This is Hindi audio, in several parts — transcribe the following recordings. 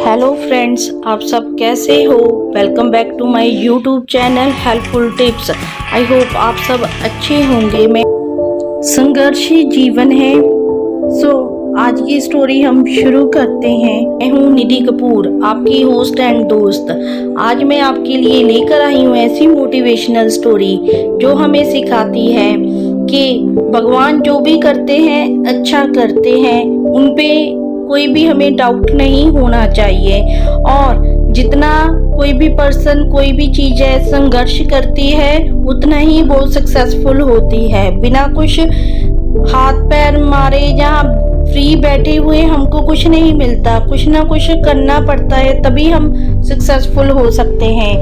हेलो फ्रेंड्स, आप सब कैसे हो। Welcome back to my YouTube channel helpful tips. I hope आप सब अच्छे होंगे। मैं संघर्षी जीवन है। आज की स्टोरी हम शुरू करते हैं। मैं हूँ निधि कपूर, आपकी होस्ट एंड दोस्त। आज मैं आपके लिए लेकर आई हूँ ऐसी मोटिवेशनल स्टोरी जो हमें सिखाती है कि भगवान जो भी करते हैं अच्छा करते हैं, उन पे कोई भी हमें डाउट नहीं होना चाहिए। और जितना कोई भी पर्सन कोई भी चीज है संघर्ष करती है, उतना ही वो सक्सेसफुल होती है। बिना कुछ हाथ पैर मारे या फ्री बैठे हुए हमको कुछ नहीं मिलता, कुछ ना कुछ करना पड़ता है, तभी हम सक्सेसफुल हो सकते हैं।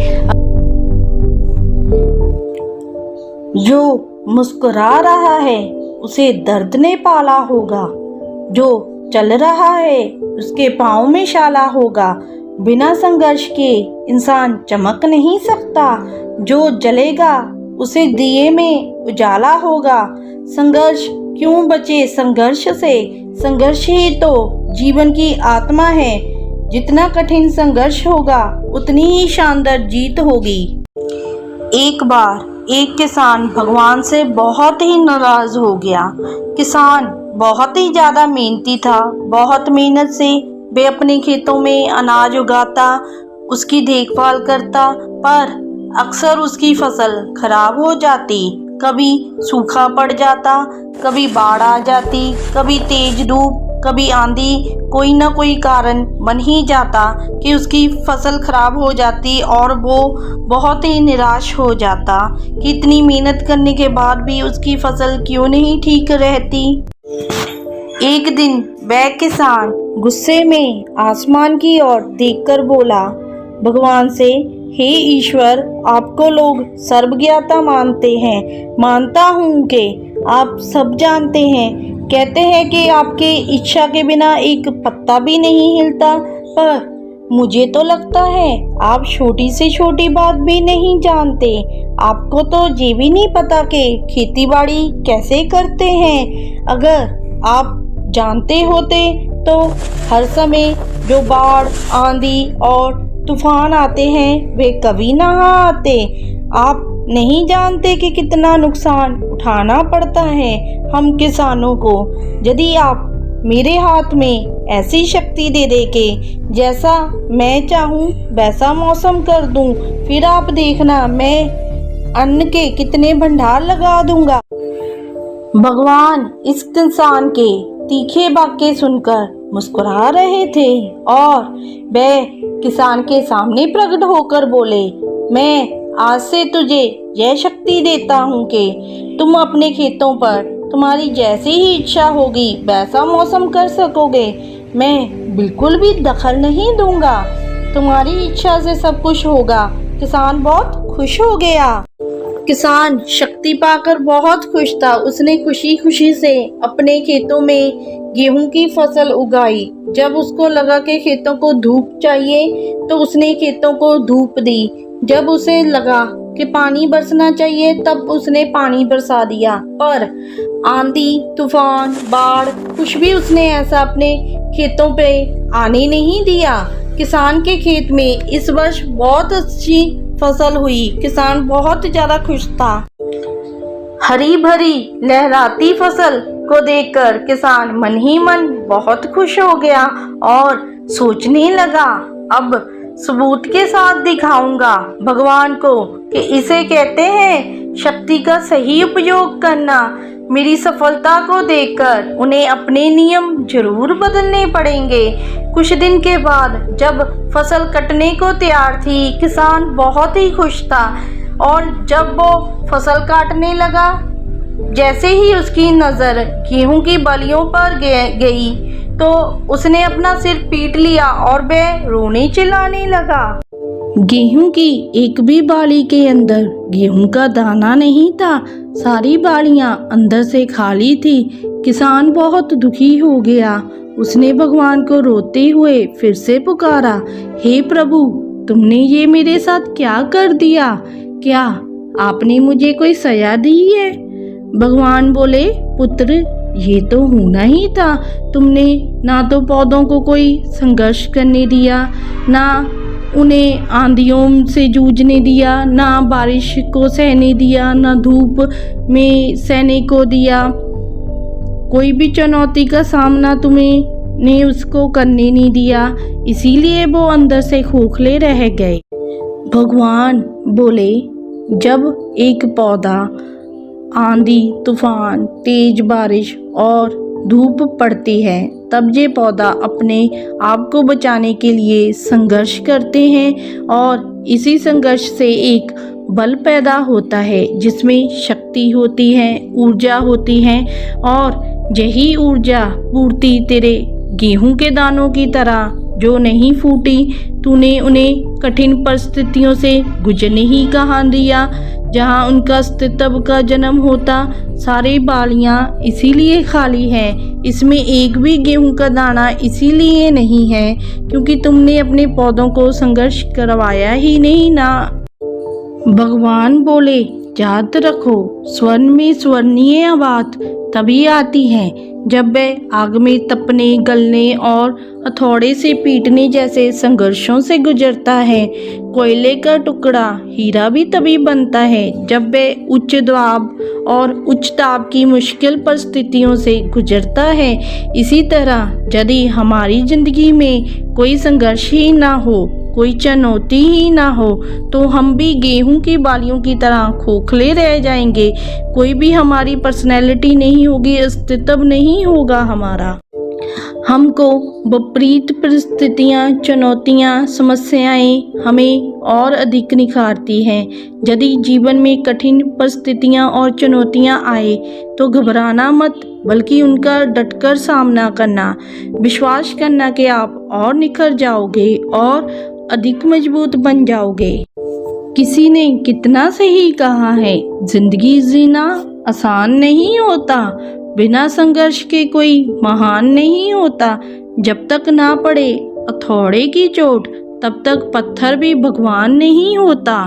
जो मुस्कुरा रहा है उसे दर्द ने पाला होगा, जो चल रहा है उसके पाँव में शाला होगा। बिना संघर्ष के इंसान चमक नहीं सकता, जो जलेगा उसे दिए में उजाला होगा। संघर्ष क्यों बचे संघर्ष से, संघर्ष ही तो जीवन की आत्मा है। जितना कठिन संघर्ष होगा उतनी ही शानदार जीत होगी। एक बार एक किसान भगवान से बहुत ही नाराज हो गया। किसान बहुत ही ज़्यादा मेहनती था। बहुत मेहनत से वे अपने खेतों में अनाज उगाता, उसकी देखभाल करता, पर अक्सर उसकी फसल खराब हो जाती। कभी सूखा पड़ जाता, कभी बाढ़ आ जाती, कभी तेज धूप, कभी आंधी। कोई ना कोई कारण बन ही जाता कि उसकी फसल खराब हो जाती और वो बहुत ही निराश हो जाता कि इतनी मेहनत करने के बाद भी उसकी फसल क्यों नहीं ठीक रहती। एक दिन वह किसान गुस्से में आसमान की ओर देखकर बोला भगवान से, हे ईश्वर, आपको लोग सर्वज्ञता मानते हैं। मानता हूँ कि आप सब जानते हैं। कहते हैं कि आपके इच्छा के बिना एक पत्ता भी नहीं हिलता, पर मुझे तो लगता है आप छोटी से छोटी बात भी नहीं जानते। आपको तो ये भी नहीं पता कि खेतीबाड़ी कैसे करते हैं। अगर आप जानते होते तो हर समय जो बाढ़, आंधी और तूफान आते हैं वे कभी ना आते। आप नहीं जानते कि कितना नुकसान उठाना पड़ता है हम किसानों को। यदि आप मेरे हाथ में ऐसी शक्ति दे दे के जैसा मैं चाहूँ वैसा मौसम कर दूँ, फिर आप देखना मैं अन्न के कितने भंडार लगा दूंगा। भगवान इस किसान के तीखे वाक्य सुनकर मुस्कुरा रहे थे और वह किसान के सामने प्रकट होकर बोले, मैं आज से तुझे यह शक्ति देता हूँ कि तुम अपने खेतों पर तुम्हारी जैसी ही इच्छा होगी वैसा मौसम कर सकोगे। मैं बिल्कुल भी दखल नहीं दूंगा, तुम्हारी इच्छा से सब कुछ होगा। किसान बहुत खुश हो गया। किसान शक्ति पाकर बहुत खुश था। उसने खुशी खुशी से अपने खेतों में गेहूं की फसल उगाई। जब उसको लगा कि खेतों को धूप चाहिए तो उसने खेतों को धूप दी। जब उसे लगा कि पानी बरसना चाहिए तब उसने पानी बरसा दिया। पर आंधी, तूफान, बाढ़ कुछ भी उसने ऐसा अपने खेतों पे आने नहीं दिया। किसान के खेत में इस वर्ष बहुत अच्छी फसल हुई। किसान बहुत ज्यादा खुश था। हरी भरी लहराती फसल को देखकर किसान मन ही मन बहुत खुश हो गया और सोचने लगा, अब सबूत के साथ दिखाऊंगा भगवान को कि इसे कहते हैं शक्ति का सही उपयोग करना। मेरी सफलता को देखकर उन्हें अपने नियम जरूर बदलने पड़ेंगे। कुछ दिन के बाद जब फसल कटने को तैयार थी, किसान बहुत ही खुश था और जब वो फसल काटने लगा, जैसे ही उसकी नज़र गेहूं की बलियों पर गई तो उसने अपना सिर पीट लिया और वह रोने चिल्लाने लगा। गेहूं की एक भी बाली के अंदर गेहूं का दाना नहीं था। सारी बालियां अंदर से खाली थी। किसान बहुत दुखी हो गया। उसने भगवान को रोते हुए फिर से पुकारा, हे प्रभु, तुमने ये मेरे साथ क्या कर दिया? क्या आपने मुझे कोई सजा दी है? भगवान बोले, पुत्र, ये तो होना ही था। तुमने ना तो पौधों को कोई संघर्ष करने दिया, ना उन्हें आंधियों से जूझने दिया, ना बारिश को सहने दिया, ना धूप में सहने को दिया। कोई भी चुनौती का सामना तुम्हें ने उसको करने नहीं दिया, इसीलिए वो अंदर से खोखले रह गए। भगवान बोले, जब एक पौधा आंधी, तूफान, तेज बारिश और धूप पड़ती है, तब ये पौधा अपने आप को बचाने के लिए संघर्ष करते हैं और इसी संघर्ष से एक बल पैदा होता है जिसमें शक्ति होती है, ऊर्जा होती है, और यही ऊर्जा पूर्ति तेरे गेहूं के दानों की तरह जो नहीं फूटी, तूने उन्हें कठिन परिस्थितियों से गुजरने ही कहाँ दिया, जहाँ उनका अस्तित्व का जन्म होता। सारी बालियाँ इसीलिए खाली हैं, इसमें एक भी गेहूं का दाना इसीलिए नहीं है क्योंकि तुमने अपने पौधों को संघर्ष करवाया ही नहीं ना। भगवान बोले, याद रखो, स्वर्ण में स्वर्णीय आवाज तभी आती है जब वह आग में तपने, गलने और हथौड़े से पीटने जैसे संघर्षों से गुजरता है। कोयले का टुकड़ा हीरा भी तभी बनता है जब वह उच्च दबाव और उच्च ताप की मुश्किल परिस्थितियों से गुजरता है। इसी तरह यदि हमारी जिंदगी में कोई संघर्ष ही ना हो, कोई चुनौती ही ना हो, तो हम भी गेहूं की बालियों की तरह खोखले रह जाएंगे। कोई भी हमारी पर्सनैलिटी नहीं होगी, अस्तित्व नहीं होगा हमारा। हमको विपरीत परिस्थितियाँ, चुनौतियाँ, समस्याएं हमें और अधिक निखारती हैं। यदि जीवन में कठिन परिस्थितियाँ और चुनौतियाँ आए तो घबराना मत, बल्कि उनका डटकर सामना करना, विश्वास करना कि आप और निखर जाओगे और अधिक मजबूत बन जाओगे। किसी ने कितना सही कहा है, जिंदगी जीना आसान नहीं होता, बिना संघर्ष के कोई महान नहीं होता। जब तक ना पड़े हथौड़े की चोट, तब तक पत्थर भी भगवान नहीं होता।